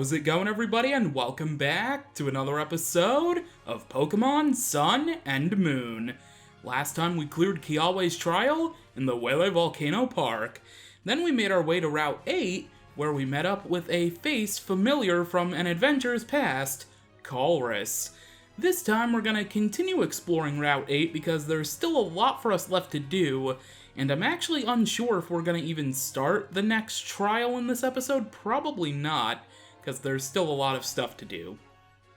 How's it going, everybody, and welcome back to another episode of Pokemon Sun and Moon. Last time we cleared Kiawe's trial in the Wele Volcano Park. Then we made our way to Route 8, where we met up with a face familiar from an adventure's past, Colress. This time we're gonna continue exploring Route 8 because there's still a lot for us left to do, and I'm actually unsure if we're gonna even start the next trial in this episode. Probably not, because there's still a lot of stuff to do.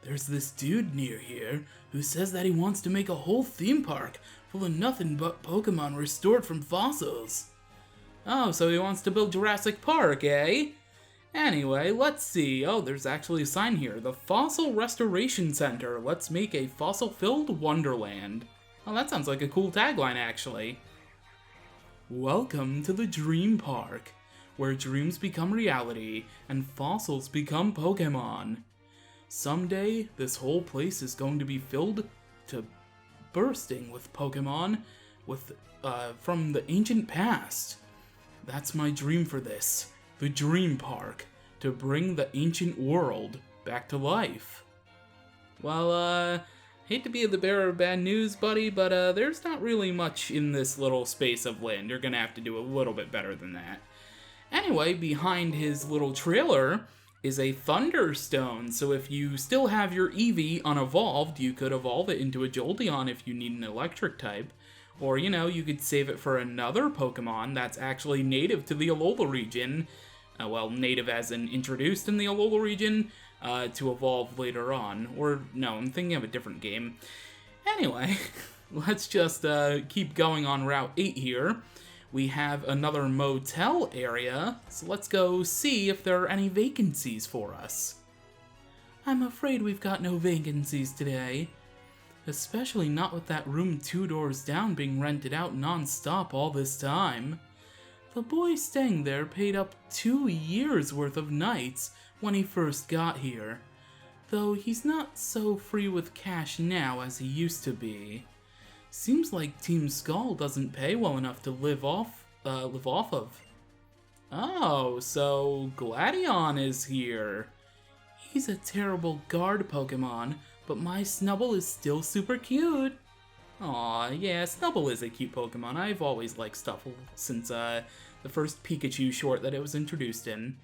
There's this dude near here who says that he wants to make a whole theme park full of nothing but Pokemon restored from fossils. Oh, so he wants to build Jurassic Park, eh? Anyway, let's see. Oh, there's actually a sign here. The Fossil Restoration Center. Let's make a fossil-filled wonderland. Oh, that sounds like a cool tagline, actually. Welcome to the Dream Park, where dreams become reality and fossils become Pokemon. Someday, this whole place is going to be filled to bursting with Pokemon from the ancient past. That's my dream for this. The Dream Park, to bring the ancient world back to life. Well, hate to be the bearer of bad news, buddy, but there's not really much in this little space of land. You're gonna have to do a little bit better than that. Anyway, behind his little trailer is a Thunderstone, so if you still have your Eevee unevolved, you could evolve it into a Jolteon if you need an electric type. Or, you know, you could save it for another Pokemon that's actually native to the Alola region. Well, native as in introduced in the Alola region, to evolve later on. Or, no, I'm thinking of a different game. Anyway, let's just keep going on Route 8 here. We have another motel area, so let's go see if there are any vacancies for us. I'm afraid we've got no vacancies today. Especially not with that room 2 doors down being rented out non-stop all this time. The boy staying there paid up 2 years worth of nights when he first got here, though he's not so free with cash now as he used to be. Seems like Team Skull doesn't pay well enough to live off of. Oh, so Gladion is here. He's a terrible guard Pokemon, but my Snubble is still super cute. Aw, yeah, Snubble is a cute Pokemon. I've always liked Stuffle since the first Pikachu short that it was introduced in.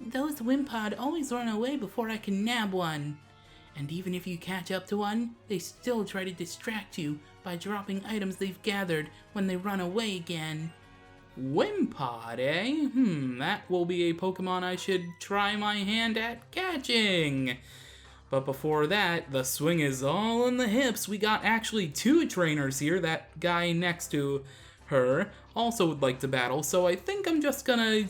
Those Wimpod always run away before I can nab one. And even if you catch up to one, they still try to distract you by dropping items they've gathered when they run away again. Wimpod, eh? That will be a Pokemon I should try my hand at catching. But before that, the swing is all in the hips. We got actually 2 trainers here. That guy next to her also would like to battle, so I think I'm just gonna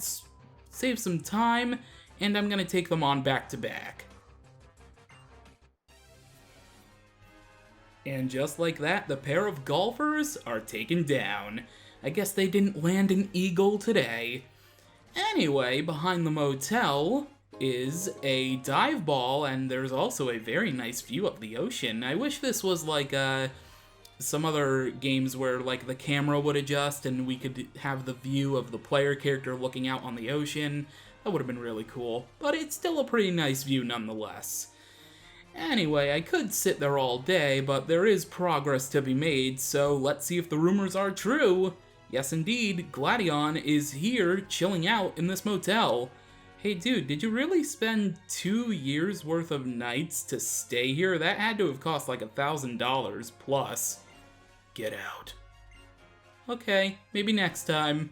save some time, and I'm gonna take them on back to back. And just like that, the pair of golfers are taken down. I guess they didn't land an eagle today. Anyway, behind the motel is a dive ball, and there's also a very nice view of the ocean. I wish this was like some other games where like the camera would adjust and we could have the view of the player character looking out on the ocean. That would have been really cool, but it's still a pretty nice view nonetheless. Anyway, I could sit there all day, but there is progress to be made, so let's see if the rumors are true. Yes indeed, Gladion is here chilling out in this motel. Hey dude, did you really spend 2 years worth of nights to stay here? That had to have cost like $1,000 plus. Get out. Okay, maybe next time.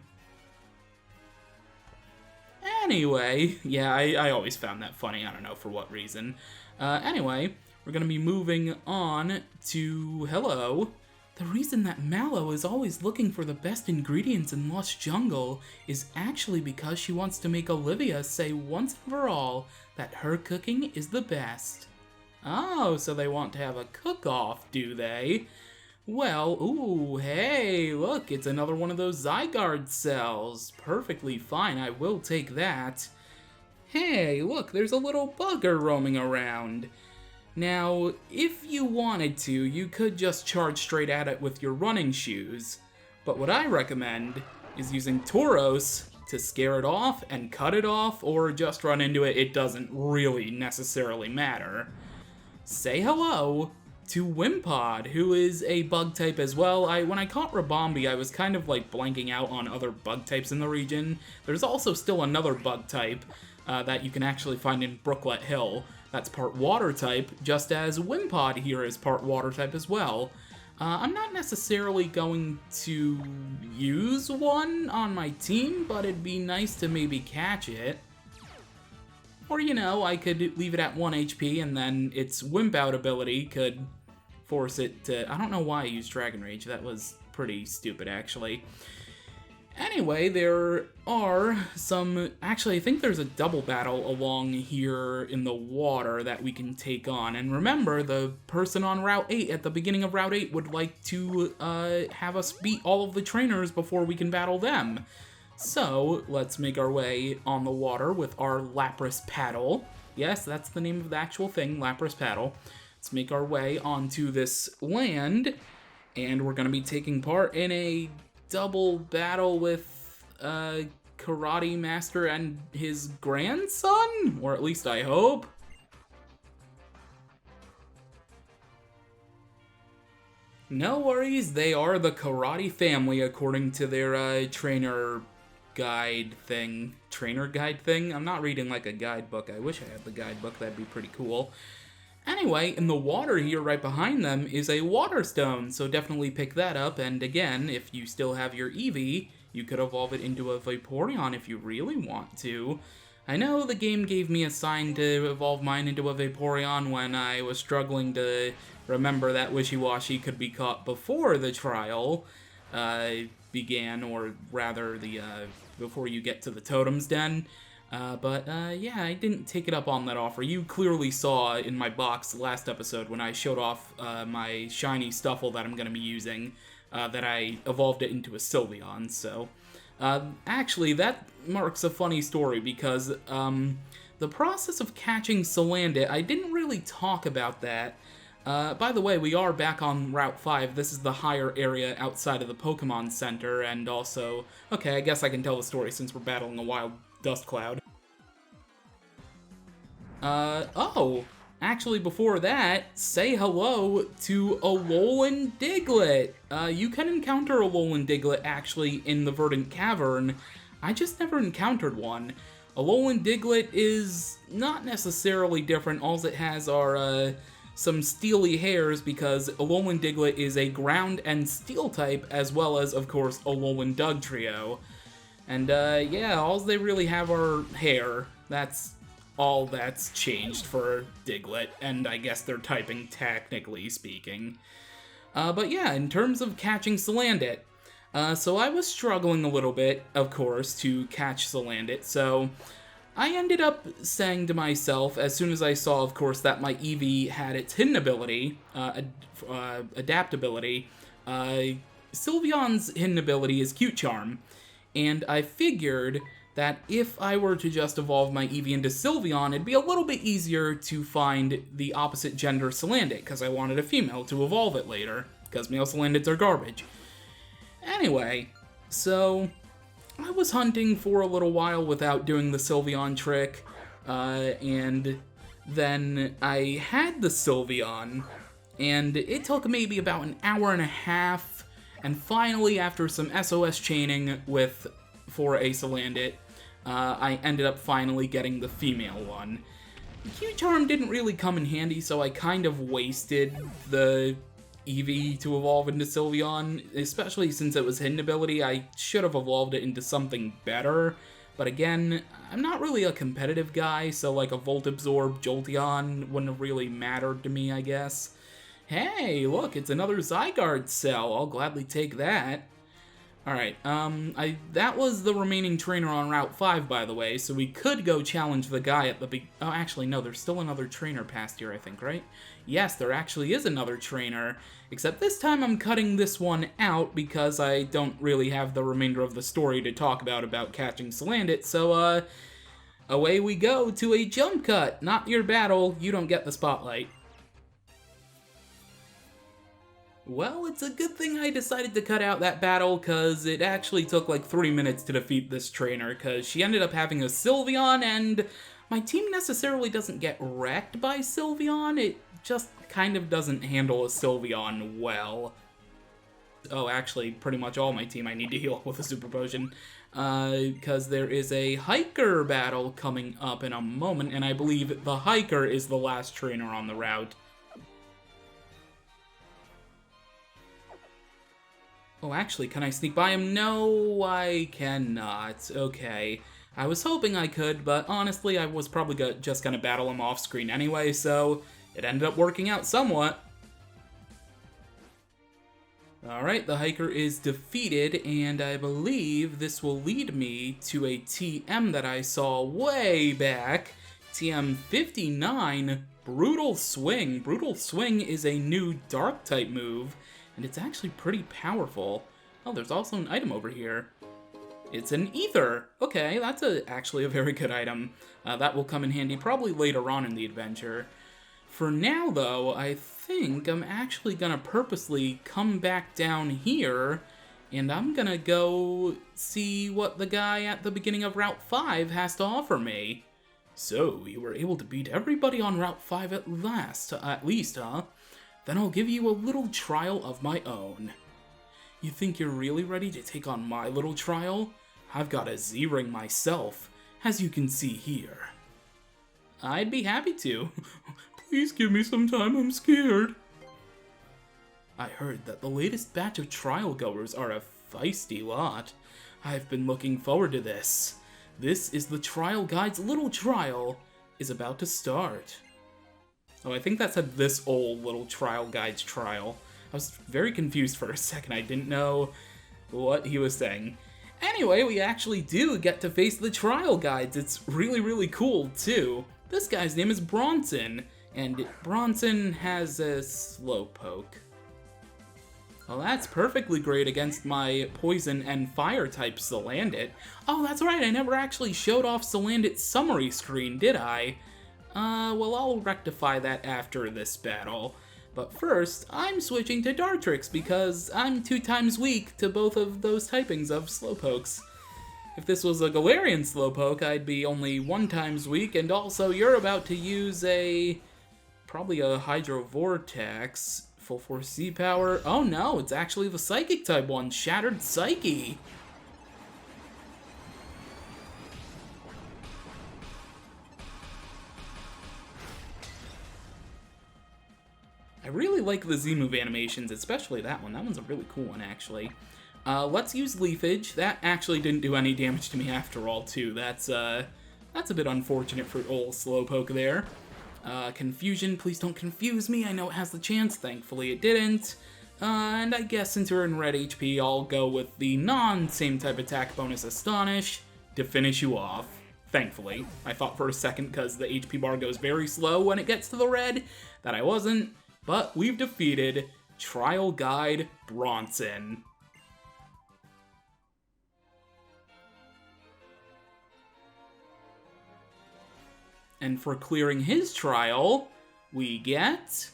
Anyway, yeah, I always found that funny, I don't know for what reason. Anyway, we're gonna be moving on to Hello. The reason that Mallow is always looking for the best ingredients in Lost Jungle is actually because she wants to make Olivia say once and for all that her cooking is the best. Oh, so they want to have a cook-off, do they? Well, ooh, hey, look, it's another one of those Zygarde cells. Perfectly fine, I will take that. Hey, look, there's a little bugger roaming around. Now, if you wanted to, you could just charge straight at it with your running shoes, but what I recommend is using Tauros to scare it off and cut it off, or just run into it, it doesn't really necessarily matter. Say hello to Wimpod, who is a bug type as well. When I caught Rabombi, I was kind of like blanking out on other bug types in the region. There's also still another bug type that you can actually find in Brooklet Hill. That's part water type, just as Wimpod here is part water type as well. I'm not necessarily going to use one on my team, but it'd be nice to maybe catch it. Or, you know, I could leave it at 1 HP, and then its Wimp Out ability could force it to... I don't know why I used Dragon Rage. That was pretty stupid, actually. Anyway, there are some... Actually, I think there's a double battle along here in the water that we can take on. And remember, the person on Route 8 at the beginning of Route 8 would like to have us beat all of the trainers before we can battle them. So, let's make our way on the water with our Lapras Paddle. Yes, that's the name of the actual thing, Lapras Paddle. Let's make our way onto this land, and we're going to be taking part in a double battle with Karate Master and his grandson? Or at least I hope. No worries, they are the Karate family according to their trainer guide thing. Trainer guide thing? I'm not reading like a guidebook. I wish I had the guidebook, that'd be pretty cool. Anyway, in the water here right behind them is a water stone, so definitely pick that up, and again, if you still have your Eevee, you could evolve it into a Vaporeon if you really want to. I know the game gave me a sign to evolve mine into a Vaporeon when I was struggling to remember that Wishy-Washy could be caught before the trial began, or rather, before you get to the Totem's Den. Yeah, I didn't take it up on that offer. You clearly saw in my box last episode when I showed off my shiny Stuffle that I'm going to be using, that I evolved it into a Sylveon, so... actually, that marks a funny story, because the process of catching Salandit, I didn't really talk about that. By the way, we are back on Route 5. This is the higher area outside of the Pokemon Center, and also... Okay, I guess I can tell the story since we're battling a wild dust cloud. Oh, actually before that, say hello to Alolan Diglett. You can encounter Alolan Diglett actually in the Verdant Cavern. I just never encountered one. Alolan Diglett is not necessarily different. All it has are, some steely hairs, because Alolan Diglett is a ground and steel type, as well as, of course, Alolan Dugtrio. And, yeah, all they really have are hair. That's all that's changed for Diglett, and I guess they're typing, technically speaking. But yeah, in terms of catching Salandit, so I was struggling a little bit, of course, to catch Salandit, so I ended up saying to myself, as soon as I saw, of course, that my Eevee had its hidden ability, adaptability, Sylveon's hidden ability is Cute Charm, and I figured that if I were to just evolve my Eevee into Sylveon, it'd be a little bit easier to find the opposite gender Salandit, because I wanted a female to evolve it later, because male Salandits are garbage. Anyway, so I was hunting for a little while without doing the Sylveon trick, and then I had the Sylveon, and it took maybe about an hour and a half, and finally, after some SOS chaining for a Salandit, I ended up finally getting the female one. Q-Charm didn't really come in handy, so I kind of wasted the Eevee to evolve into Sylveon, especially since it was hidden ability. I should have evolved it into something better, but again, I'm not really a competitive guy, so like a Volt Absorb Jolteon wouldn't have really mattered to me, I guess. Hey, look, it's another Zygarde cell. I'll gladly take that. Alright, that was the remaining trainer on Route 5, by the way, so we could go challenge the guy at the oh, actually, no, there's still another trainer past here, I think, right? Yes, there actually is another trainer, except this time I'm cutting this one out because I don't really have the remainder of the story to talk about catching Salandit, so, away we go to a jump cut! Not your battle, you don't get the spotlight. Well, it's a good thing I decided to cut out that battle, because it actually took like 3 minutes to defeat this trainer, because she ended up having a Sylveon, and my team necessarily doesn't get wrecked by Sylveon, it just kind of doesn't handle a Sylveon well. Oh, actually, pretty much all my team I need to heal up with a Super Potion, because there is a Hiker battle coming up in a moment, and I believe the Hiker is the last trainer on the route. Oh, actually, can I sneak by him? No, I cannot. Okay. I was hoping I could, but honestly, I was probably just gonna battle him off screen anyway, so it ended up working out somewhat. Alright, the Hiker is defeated, and I believe this will lead me to a TM that I saw way back. TM 59, Brutal Swing. Brutal Swing is a new Dark-type move, and it's actually pretty powerful. Oh, there's also an item over here. It's an Ether! Okay, that's actually a very good item. That will come in handy probably later on in the adventure. For now, though, I think I'm actually gonna purposely come back down here, and I'm gonna go see what the guy at the beginning of Route 5 has to offer me. So, you were able to beat everybody on Route 5 at least, huh? Then I'll give you a little trial of my own. You think you're really ready to take on my little trial? I've got a Z-Ring myself, as you can see here. I'd be happy to. Please give me some time, I'm scared. I heard that the latest batch of trial goers are a feisty lot. I've been looking forward to this. This is the Trial Guide's little trial is about to start. Oh, I think that said this old little Trial Guide's trial. I was very confused for a second. I didn't know what he was saying. Anyway, we actually do get to face the Trial Guides. It's really, really cool, too. This guy's name is Bronson, and Bronson has a Slowpoke. Well, that's perfectly great against my Poison and Fire-type Salandit. Oh, that's right, I never actually showed off Salandit's summary screen, did I? Well, I'll rectify that after this battle. But first, I'm switching to Dartrix because I'm 2 times weak to both of those typings of Slowpokes. If this was a Galarian Slowpoke, I'd be only 1 times weak, and also you're about to use probably a Hydro Vortex, full force C power. Oh no, it's actually the Psychic type one, Shattered Psyche. I really like the Z-move animations, especially that one. That one's a really cool one, actually. Let's use Leafage. That actually didn't do any damage to me after all, too. That's a bit unfortunate for old Slowpoke there. Confusion, please don't confuse me. I know it has the chance. Thankfully it didn't. And I guess since we're in red HP, I'll go with the non-same type attack bonus Astonish to finish you off. Thankfully. I thought for a second, because the HP bar goes very slow when it gets to the red, that I wasn't. But we've defeated Trial Guide Bronson. And for clearing his trial, we get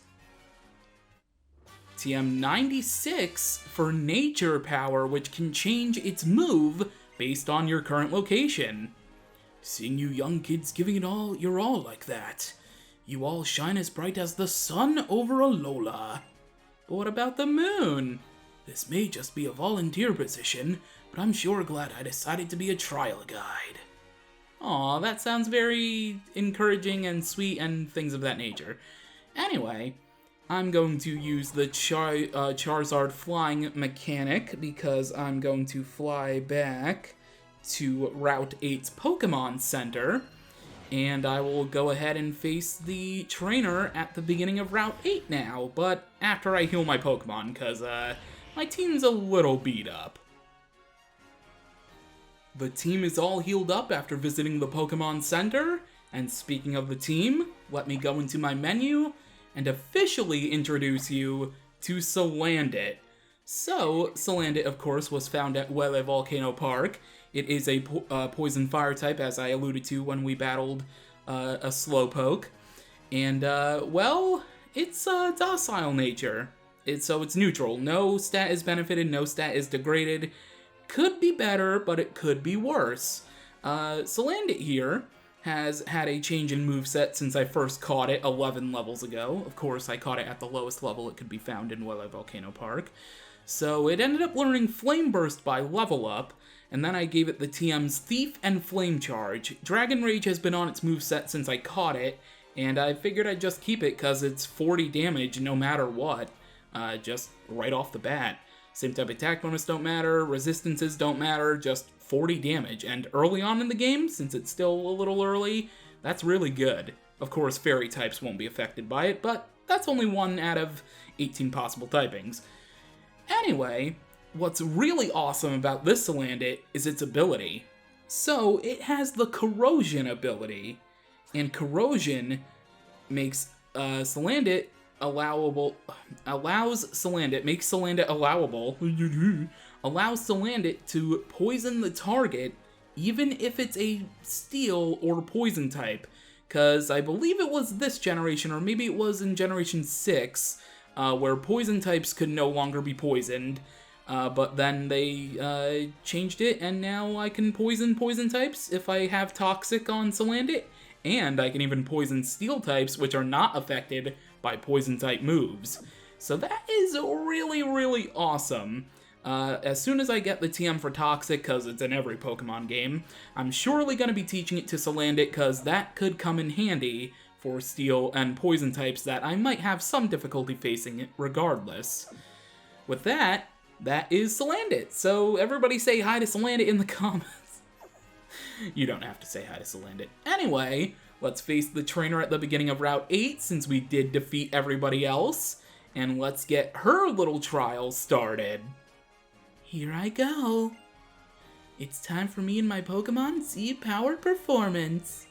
TM 96 for Nature Power, which can change its move based on your current location. Seeing you young kids giving it all your all like that. You all shine as bright as the sun over Alola. But what about the moon? This may just be a volunteer position, but I'm sure glad I decided to be a trial guide. Aw, that sounds very encouraging and sweet and things of that nature. Anyway, I'm going to use the Charizard flying mechanic because I'm going to fly back to Route 8's Pokémon Center. And I will go ahead and face the trainer at the beginning of Route 8 now, but after I heal my Pokemon, because my team's a little beat up. The team is all healed up after visiting the Pokemon Center, and speaking of the team, let me go into my menu and officially introduce you to Salandit. So, Salandit, of course, was found at Wele Volcano Park. It is a Poison Fire type, as I alluded to when we battled a Slowpoke. And, well, it's a docile nature. So it's neutral. No stat is benefited, no stat is degraded. Could be better, but it could be worse. Salandit here has had a change in moveset since I first caught it 11 levels ago. Of course, I caught it at the lowest level it could be found in Wele Volcano Park. So it ended up learning Flame Burst by level up, and then I gave it the TM's Thief and Flame Charge. Dragon Rage has been on its moveset since I caught it, and I figured I'd just keep it because it's 40 damage no matter what, just right off the bat. Same type attack bonus don't matter, resistances don't matter, just 40 damage. And early on in the game, since it's still a little early, that's really good. Of course, fairy types won't be affected by it, but that's only one out of 18 possible typings. Anyway, what's really awesome about this Salandit is its ability. So, it has the Corrosion ability, and Corrosion makes Salandit allows Salandit to poison the target, even if it's a steel or poison type. Because I believe it was this generation, or maybe it was in Generation 6, where poison types could no longer be poisoned. But then they changed it, and now I can poison types if I have Toxic on Salandit. And I can even poison steel types, which are not affected by poison type moves. So that is really, really awesome. As soon as I get the TM for Toxic, because it's in every Pokemon game, I'm surely going to be teaching it to Salandit, because that could come in handy for steel and poison types that I might have some difficulty facing it regardless. With that is Salandit. So everybody say hi to Salandit in the comments. You don't have to say hi to Salandit. Anyway, let's face the trainer at the beginning of Route 8, since we did defeat everybody else, and let's get her little trial started. Here I go. It's time for me and my Pokemon Z-Powered Performance.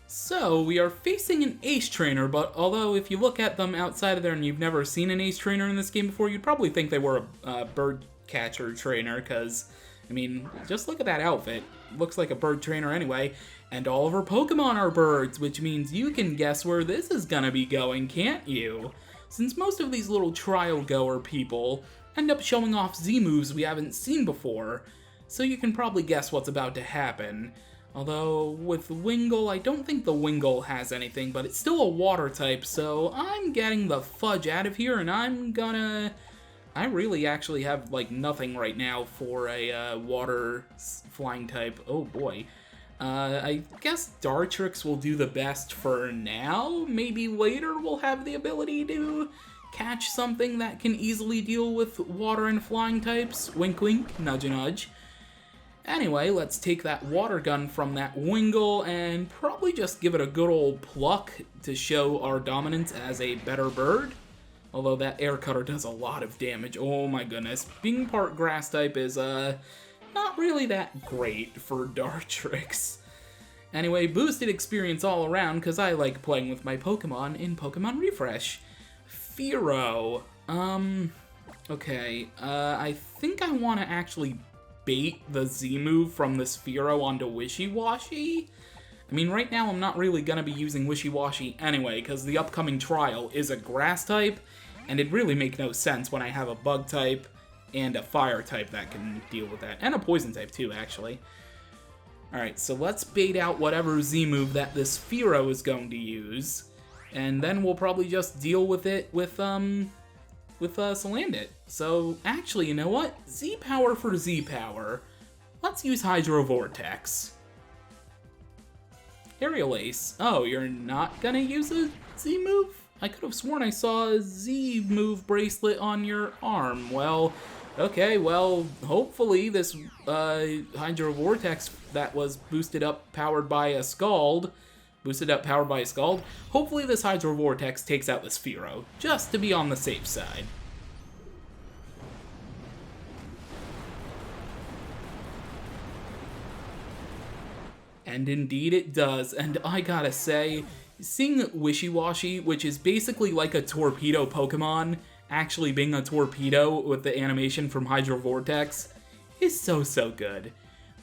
So, we are facing an Ace Trainer, but although if you look at them outside of there and you've never seen an Ace Trainer in this game before, you'd probably think they were a bird catcher trainer, because, I mean, just look at that outfit. Looks like a bird trainer anyway, and all of her Pokemon are birds, which means you can guess where this is gonna be going, can't you? Since most of these little trial goer people end up showing off Z moves we haven't seen before, so you can probably guess what's about to happen. Although, with Wingull, I don't think the Wingull has anything, but it's still a water type, so I'm getting the fudge out of here, and I really actually have, like, nothing right now for a water flying type. Oh boy. I guess Dartrix will do the best for now. Maybe later we'll have the ability to catch something that can easily deal with water and flying types. Wink wink, nudge nudge. Anyway, let's take that water gun from that Wingull and probably just give it a good old pluck to show our dominance as a better bird. Although that air cutter does a lot of damage. Oh my goodness. Being part grass type is not really that great for Dartrix. Anyway, boosted experience all around because I like playing with my Pokemon in Pokemon Refresh. Fearow. Okay. I think I want to actually bait the Z move from this Fearow onto Wishy-Washy. I mean, right now I'm not really going to be using Wishy-Washy anyway, because the upcoming trial is a grass type, and it'd really make no sense when I have a bug type and a fire type that can deal with that, and a poison type too, actually. Alright, so let's bait out whatever Z move that this Fearow is going to use, and then we'll probably just deal with it with Salandit. So, actually, you know what? Z-Power for Z-Power. Let's use Hydro Vortex. Aerial Ace. Oh, you're not gonna use a Z move? I could have sworn I saw a Z move bracelet on your arm. Well, okay, well, hopefully this Hydro Vortex that was boosted up powered by a Scald, hopefully this Hydro Vortex takes out this Fearow, just to be on the safe side. And indeed it does, and I gotta say, seeing Wishy-Washy, which is basically like a torpedo Pokemon, actually being a torpedo with the animation from Hydro Vortex, is so good.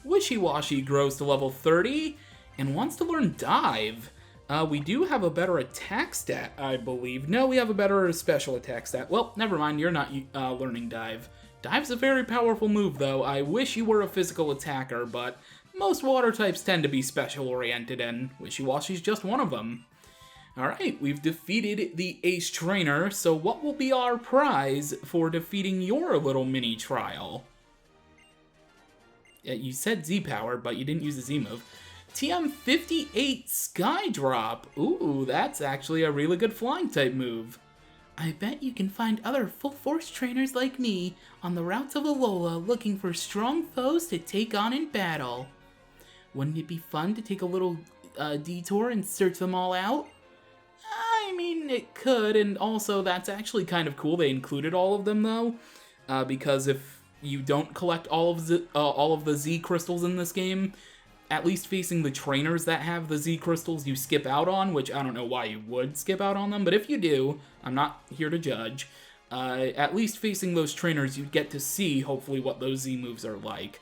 Wishy-Washy grows to level 30, and wants to learn Dive. We do have a better attack stat, I believe. No, we have a better special attack stat. Well, never mind, you're not learning Dive. Dive's a very powerful move, though. I wish you were a physical attacker, but most water types tend to be special-oriented, and Wishy-Washy's just one of them. Alright, we've defeated the Ace Trainer, so what will be our prize for defeating your little mini trial? You said Z-Power, but you didn't use the Z-move. TM58 Skydrop. Ooh, that's actually a really good flying type move. I bet you can find other full force trainers like me on the routes of Alola looking for strong foes to take on in battle. Wouldn't it be fun to take a little detour and search them all out? I mean, it could, and also that's actually kind of cool they included all of them, though, because if you don't collect all of the Z crystals in this game, at least facing the trainers that have the Z crystals you skip out on, which I don't know why you would skip out on them, but if you do, I'm not here to judge, at least facing those trainers you get to see, hopefully, what those Z moves are like.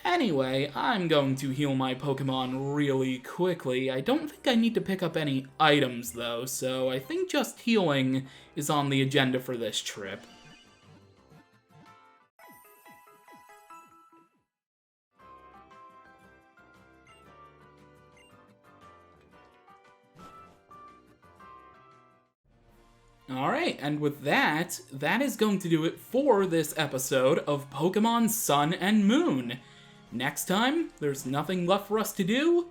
Anyway, I'm going to heal my Pokemon really quickly. I don't think I need to pick up any items, though, so I think just healing is on the agenda for this trip. Alright, and with that is going to do it for this episode of Pokemon Sun and Moon. Next time, there's nothing left for us to do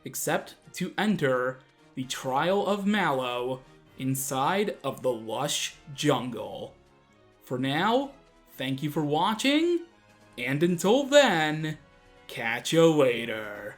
except to enter the Trial of Mallow inside of the lush jungle. For now, thank you for watching, and until then, catch you later.